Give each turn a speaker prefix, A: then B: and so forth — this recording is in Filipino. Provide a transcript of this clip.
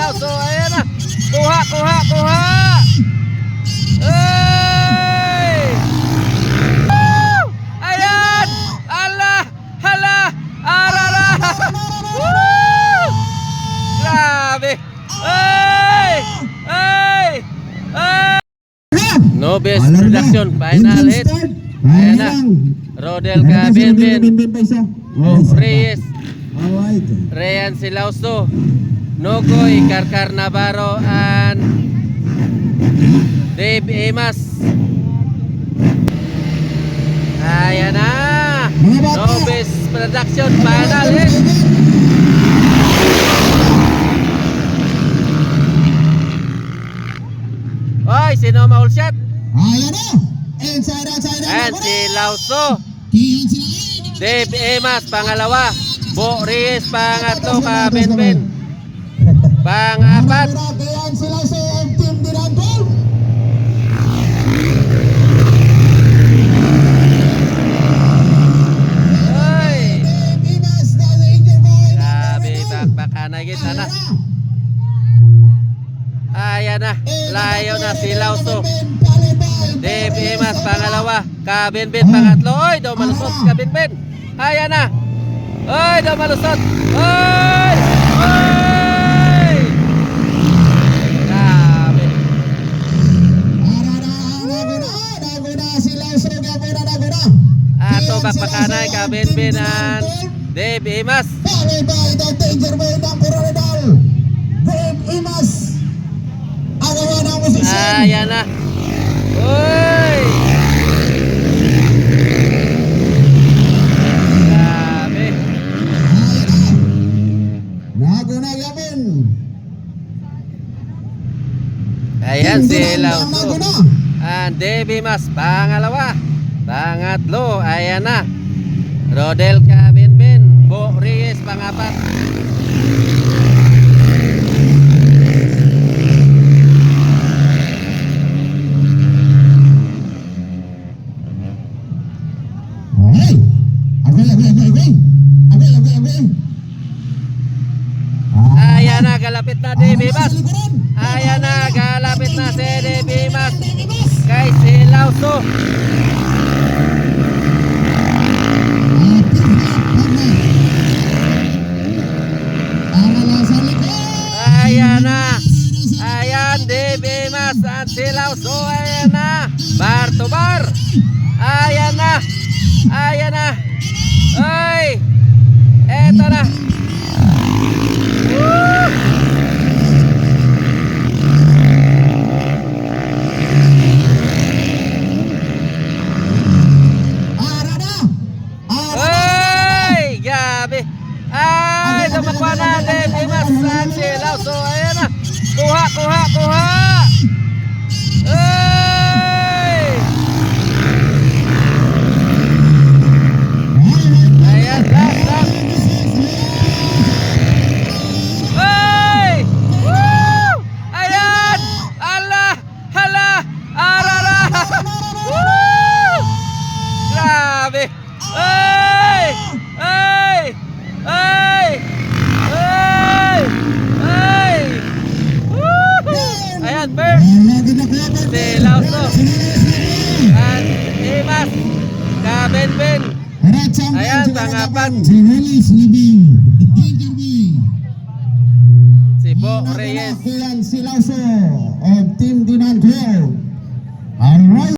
A: Lauso. Ayan na. Kuha. Hey! Woo! Ayan! Allah! Hala! Arara! Woo! Grabe! Hey! Nobis Production, final hit. Ayan na. Rodel Kabinbin. Reyes. Ryan Silauso. Nogoy Karkar Navarro and Dave Emas. Ayan na. Nobis Production, final hit. Oy, sino maul shot?
B: Ayan na. Inside.
A: Ayan si Lauso. Dave Emas pangalawa. Bo Reyes pangatlo, Kabinbin pang-apat.
B: Ayan sila sa team Dinandol.
A: Oy. Grabe, bakbakan na kita na. Ayan na, layo na si Lauso. Dave Emas pangalawa, Kabinbin pangatlo. Oy, daw malusot Kabinbin. Ayan na. Oy, daw malusot. Oy! Grabe. Ato bakbakanay Kabinbin and Dave Emas. Ayan na. Uy! Grabe. Ayan si Lauso. And Dave Emas pangalawa. Pangatlo. Ayan na. Rodel Kabinbin. Bo Reyes pangapat. Ayan na, galapit na Dave Emas. Ayan na, galapit na si Dave Emas kay si Lauso. Ayan na. Ayan Dave Emas at si Lauso. Ayan na, bar to bar. Ayan na. Ayan na. Ay, eto na. Woo! Ay, gabi. Ay, dumakwa na Dave Emas at si Lauso. Ayan na. Kuha. Ay! Ayan, last. Ay! Woo! Ayan! Allah! Hala! Arara! Woo! Grabe! Ay! Woo! Ayan, first si Lauso at Emas Kabinbin. Ayan, pangapat si Bo Reyes.
B: Si Lauso of Team Dinandol. Alright.